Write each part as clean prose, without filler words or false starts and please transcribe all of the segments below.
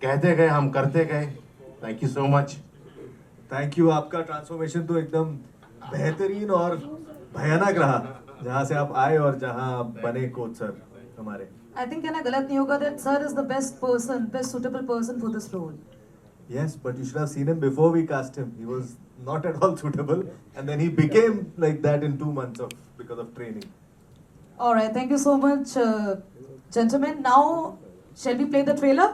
कहते गए, हम करते गए। Thank you so much. Thank you. आपका ट्रांसफॉर्मेशन तो एकदम बेहतरीन और भयानक रहा, जहाँ से आप आए और जहाँ आप बने कोच सर हमारे। I think कहना गलत नहीं होगा that sir is the best person, best suitable person for this role. Yes, but you should have seen him before we cast him. He was not at all suitable, and then he became like that in 2 months because of training. All right, thank you so much, gentlemen. Now, shall we play the trailer?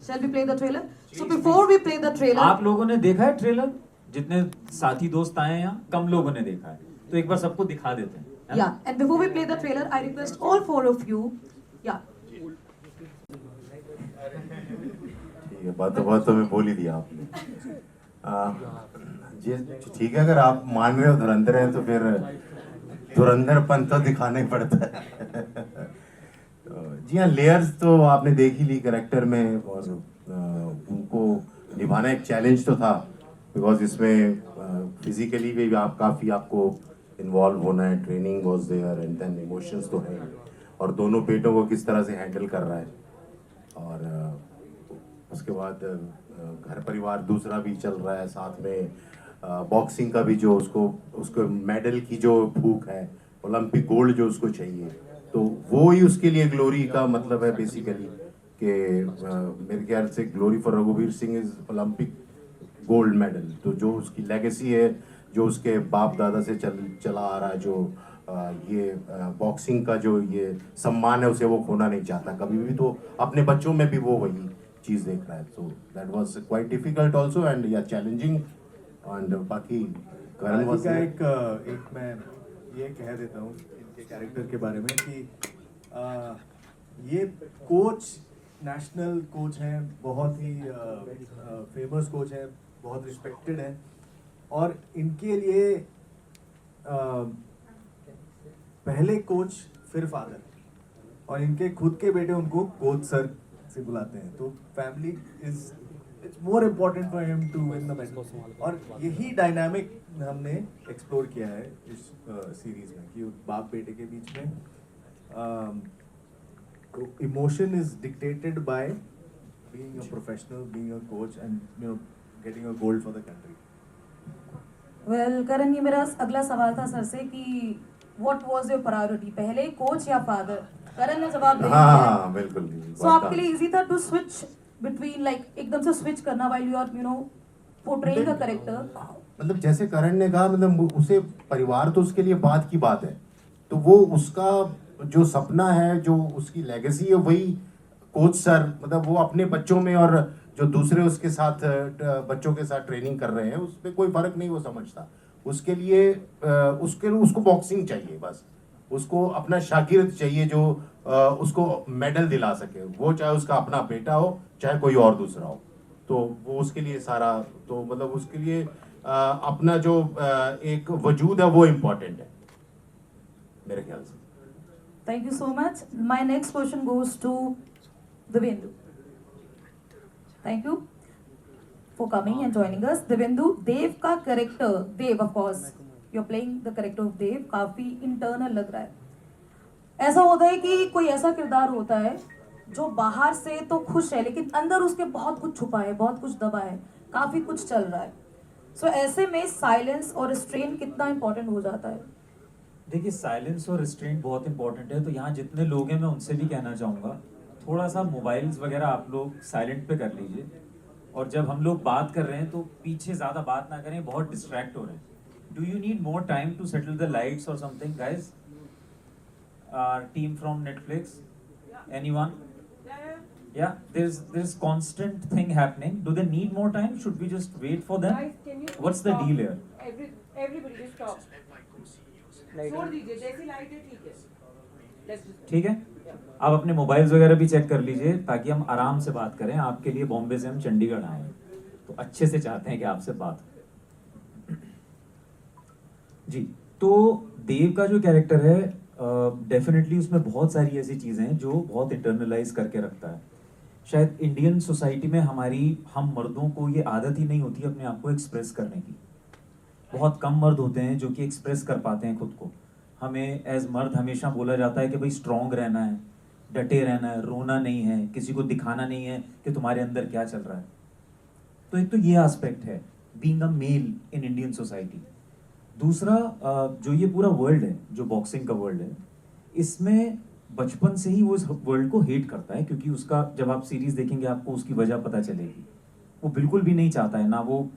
Shall we play the trailer? So before we play the trailer, आप लोगों ने देखा है trailer? जितने साथी दोस्त आए हैं यहाँ, कम लोगों ने देखा है, तो एक बार सबको दिखा देते हैं, है ना? yeah, and before we play the trailer, I request all four of you, yeah. ठीक है, बात तो मैं बोल ही दिया आपने। जी ठीक है, अगर आप मान रहे हो धुरंधर है तो फिर धुरंधरपन तो दिखाना ही पड़ता है। जी हाँ, लेयर्स तो आपने देख ही ली कैरेक्टर में, और उनको निभाना एक चैलेंज तो था, बिकॉज इसमें फिजिकली भी आप काफ़ी आपको इन्वॉल्व होना है। Training was there and then emotions तो है, और दोनों बेटों को किस तरह से हैंडल कर रहा है, और उसके बाद घर परिवार दूसरा भी चल रहा है साथ में। बॉक्सिंग का भी जो उसको मेडल की जो भूख है, ओलंपिक गोल्ड जो उसको चाहिए, तो वो ही उसके लिए ग्लोरी का मतलब है बेसिकली। कि मेरे ख्याल से ग्लोरी फॉर रघुवीर Singh is Olympic gold medal. तो जो उसकी लेगेसी है, जो उसके बाप दादा से चला आ रहा है, जो ये बॉक्सिंग का जो ये सम्मान है, उसे वो खोना नहीं चाहता कभी भी। तो अपने बच्चों में भी वो वही चीज़ देख रहा है। So that was quite difficult also and या चैलेंजिंग। एंड बाकी करण वाज का एक मैं ये कह देता हूँ इनके कैरेक्टर के बारे में कि ये कोच नेशनल कोच हैं, बहुत ही फेमस कोच हैं, बहुत रिस्पेक्टेड हैं, और इनके लिए पहले कोच फिर फादर, और इनके खुद के बेटे उनको कोच सर से बुलाते हैं। तो family is it's more important for him to win the medal. और यही डायनामिक हमने एक्सप्लोर किया है इस सीरीज में, कि बाप बेटे के बीच में emotion is dictated by being a professional, being a coach, and you know getting a gold for the country. Well, करण, ये मेरा अगला सवाल था सर से कि what was your priority, पहले कोच या फादर? करण ने जवाब दे दिया। हाँ बिल्कुल। So आपके लिए इजी था टू स्विच बिटवीन, लाइक एकदम से स्विच करना while you are, you know, portraying a character? मतलब जैसे करण ने कहा, मतलब उसे परिवार तो उसके लिए बात की बात है, तो वो उसका जो सपना है, जो उसकी लेगेसी है, वही कोच सर, मतलब वो अपने बच्चों में और जो दूसरे उसके साथ बच्चों के साथ ट्रेनिंग कर रहे हैं, उसमें कोई फर्क नहीं वो समझता। उसके लिए उसको बॉक्सिंग चाहिए, बस उसको अपना शागिर्द चाहिए जो उसको मेडल दिला सके, वो चाहे उसका अपना बेटा हो, चाहे कोई और दूसरा हो। तो वो उसके लिए सारा, तो मतलब उसके लिए अपना जो एक वजूद है वो इम्पोर्टेंट है मेरे ख्याल से। Thank you so much. My next question goes to Divendu. Thank you for coming and joining us. Divendu, Dev का character, Dev of course, you're playing the character of Dev, काफी इंटरनल लग रहा है। ऐसा होता है कि कोई ऐसा किरदार होता है जो बाहर से तो खुश है, लेकिन अंदर उसके बहुत कुछ छुपा है, बहुत कुछ दबा है, काफी कुछ चल रहा है। सो ऐसे में साइलेंस और रिस्ट्रेन कितना इंपॉर्टेंट हो जाता है? देखिए, साइलेंस और रिस्ट्रेंट बहुत इंपॉर्टेंट है। तो यहाँ जितने लोग हैं, मैं उनसे भी कहना चाहूँगा, थोड़ा सा मोबाइल्स वगैरह आप लोग साइलेंट पे कर लीजिए, और जब हम लोग बात कर रहे हैं तो पीछे ज़्यादा बात ना करें, बहुत डिस्ट्रैक्ट हो रहे हैं। Do you need more time to settle the lights or something guys? Team from Netflix, anyone? Yeah, there's constant thing happening. Do they need more time? Should we just wait for them? Guys, can you What's the stop? deal here? Everybody just stop. छोड़ दीजिए, जैसी light है ठीक है। Let's just ठीक है, आप अपने मोबाइल्स वगैरह भी चेक कर लीजिए, ताकि हम आराम से बात करें। आपके लिए बॉम्बे से हम चंडीगढ़ आए हैं, तो अच्छे से चाहते हैं कि आपसे बात हो। जी, तो देव का जो कैरेक्टर है, डेफिनेटली उसमें बहुत सारी ऐसी चीज़ें हैं जो बहुत इंटरनलाइज करके रखता है। शायद इंडियन सोसाइटी में हम मर्दों को ये आदत ही नहीं होती अपने आप को एक्सप्रेस करने की। बहुत कम मर्द होते हैं जो कि एक्सप्रेस कर पाते हैं खुद को। हमें एज मर्द हमेशा बोला जाता है कि भाई स्ट्रॉन्ग रहना है, डटे रहना है, रोना नहीं है, किसी को दिखाना नहीं है कि तुम्हारे अंदर क्या चल रहा है। तो एक तो ये एस्पेक्ट है being a male in Indian society. दूसरा जो ये पूरा वर्ल्ड है, जो बॉक्सिंग का वर्ल्ड है, इसमें बचपन से ही वो इस वर्ल्ड को हेट करता है, क्योंकि उसका जब आप सीरीज देखेंगे आपको उसकी वजह पता चलेगी। वो बिल्कुल भी नहीं चाहता है, ना वो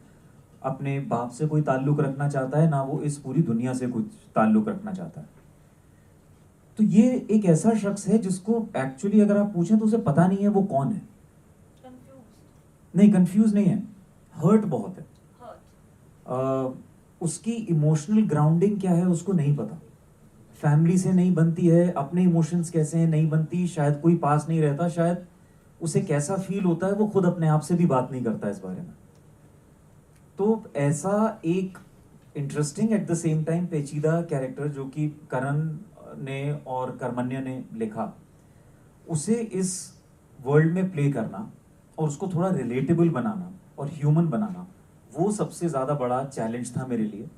अपने बाप से कोई ताल्लुक रखना चाहता है, ना वो इस पूरी दुनिया से कुछ ताल्लुक रखना चाहता है। तो ये एक ऐसा शख्स है जिसको एक्चुअली अगर आप पूछें तो उसे पता नहीं है वो कौन है। नहीं, कंफ्यूज नहीं है, हर्ट बहुत है। उसकी इमोशनल ग्राउंडिंग क्या है उसको नहीं पता, फैमिली से नहीं बनती है, अपने इमोशंस कैसे हैं नहीं बनती, शायद कोई पास नहीं रहता, शायद उसे कैसा फील होता है वो खुद अपने आप से भी बात नहीं करता इस बारे में। तो ऐसा एक interesting at the same time पेचीदा कैरेक्टर जो कि करण ने और कर्मण्य ने लिखा, उसे इस वर्ल्ड में प्ले करना और उसको थोड़ा रिलेटेबल बनाना और ह्यूमन बनाना, वो सबसे ज़्यादा बड़ा चैलेंज था मेरे लिए।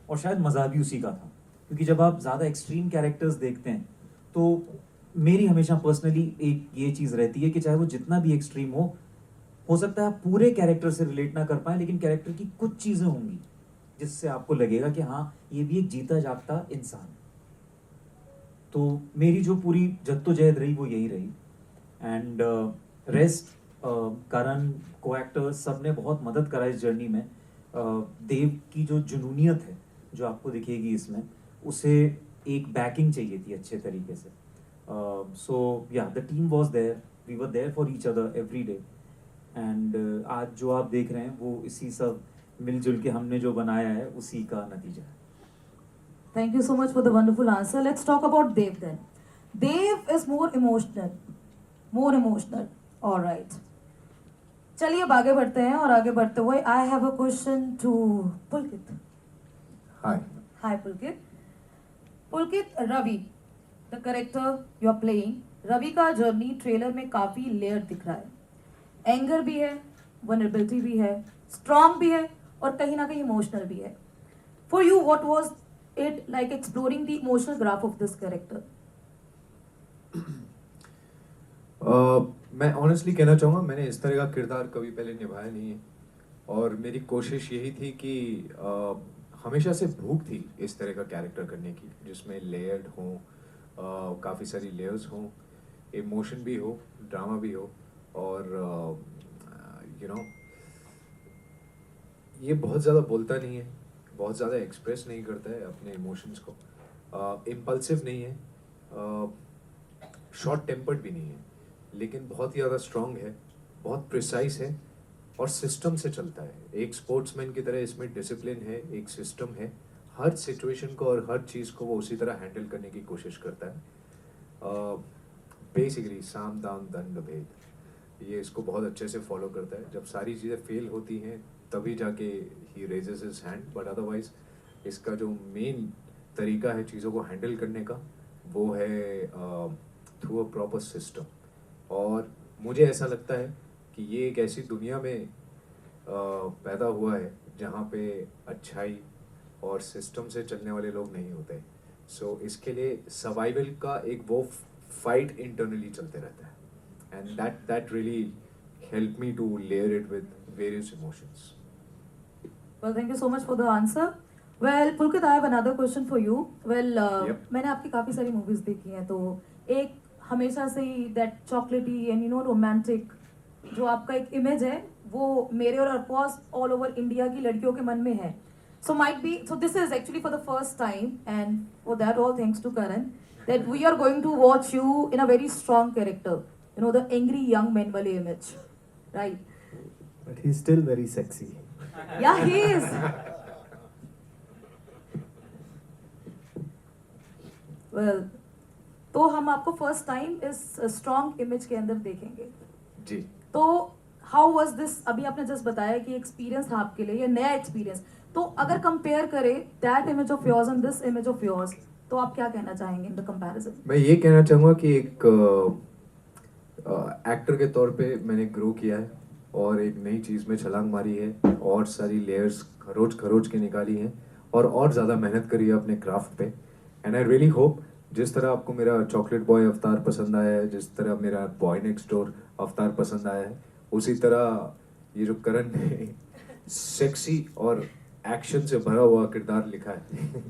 और शायद मज़ा भी उसी का था, क्योंकि जब आप ज़्यादा एक्सट्रीम कैरेक्टर्स देखते हैं तो मेरी हमेशा पर्सनली एक ये चीज़ रहती है कि चाहे वो जितना भी एक्सट्रीम हो सकता है आप पूरे कैरेक्टर से रिलेट ना कर पाए, लेकिन कैरेक्टर की कुछ चीज़ें होंगी जिससे आपको लगेगा कि हाँ ये भी एक जीता जागता इंसान। तो मेरी जो पूरी जद्दोजहद रही वो यही रही। एंड रेस्ट करण, को एक्टर्स, सब ने बहुत मदद करा इस जर्नी में। देव की जो जुनूनियत है जो आपको दिखेगी इसमें, उसे एक बैकिंग चाहिए थी अच्छे तरीके से। So yeah the team was there, we were there for each other every day. And आज जो आप देख रहे हैं वो इसी सब मिलजुल के हमने जो बनाया है उसी का नतीजा है। Thank you so much for the wonderful answer. Let's talk about Dev then. Dev is more emotional. More emotional. All right. चलिए अब आगे बढ़ते हैं, और आगे बढ़ते हुए I have a question to Pulkit. Hi. Hi Pulkit. Pulkit, Ravi, the character you are playing, Ravi का जर्नी ट्रेलर में काफी लेयर दिख रहा है। एंगर भी है, वनरेबिलिटी भी है, स्ट्रॉन्ग भी है, और कहीं ना कहीं इमोशनल भी है। For you, what was it like exploring the emotional graph of this character? मैं ऑनेस्टली कहना चाहूँगा मैंने इस तरह का किरदार कभी पहले निभाया नहीं है, और मेरी कोशिश यही थी कि हमेशा से भूख थी इस तरह का कैरेक्टर करने की जिसमें लेयर्ड हो, काफ़ी सारी लेयर्स हों, इमोशन भी हो, ड्रामा भी हो, और यू नो ये बहुत ज़्यादा बोलता नहीं है, बहुत ज़्यादा एक्सप्रेस नहीं करता है अपने इमोशंस को, इम्पल्सिव नहीं है, शॉर्ट टेम्पर्ड भी नहीं है, लेकिन बहुत ही ज़्यादा स्ट्रॉन्ग है, बहुत प्रिसाइज है और सिस्टम से चलता है। एक स्पोर्ट्समैन की तरह इसमें डिसिप्लिन है, एक सिस्टम है, हर सिचुएशन को और हर चीज़ को वो उसी तरह हैंडल करने की कोशिश करता है। बेसिकली साम दाम दंड भेद, ये इसको बहुत अच्छे से फॉलो करता है। जब सारी चीज़ें फेल होती हैं तभी जाके ही raises his hand, but otherwise इसका जो मेन तरीका है चीज़ों को हैंडल करने का वो है थ्रू अ प्रॉपर सिस्टम। और मुझे ऐसा लगता है कि ये एक ऐसी दुनिया में पैदा हुआ है जहाँ पे अच्छाई और सिस्टम से चलने वाले लोग नहीं होते। सो इसके लिए सर्वाइवल का एक वो फाइट इंटरनली चलते रहता है, and that really help me to layer it with various emotions. Well, thank you so much for the answer. Well, Pulkit, I have another question for you. Well, Yep. मैंने आपकी काफ़ी सारी movies देखी हैं, तो एक हमेशा से ही दैट चॉकलेटी एंड रोमांटिक जो आपका एक इमेज है वो मेरे और ऑफकोर्स ऑल ओवर इंडिया की लड़कियों के मन में है। So might be, so this is actually for the first time, and for that all thanks to Karan, that we are going to watch you in a very strong character, the angry young man wale image, right? But he's still very sexy. Yeah, he is. Well, तो हम आपको first time इस strong image के अंदर देखेंगे। जी, तो how was this, अभी आपने जस्ट बताया कि एक्सपीरियंस था आपके लिए, ये नया एक्सपीरियंस, तो अगर कंपेयर करें that image of yours and this image of yours, तो आप क्या कहना चाहेंगे इन द कंपैरिजन? मैं ये कहना चाहूँगा कि एक एक्टर के तौर पे मैंने ग्रो किया है और एक नई चीज़ में छलांग मारी है और सारी लेयर्स खरोच खरोच के निकाली हैं और ज़्यादा मेहनत करी है अपने क्राफ्ट पे, एंड आई रियली होप जिस तरह आपको मेरा चॉकलेट बॉय अवतार पसंद आया है, जिस तरह मेरा बॉय नेक्स्ट डोर अवतार पसंद आया है, उसी तरह ये जो करण ने सेक्सी और एक्शन से भरा हुआ किरदार लिखा है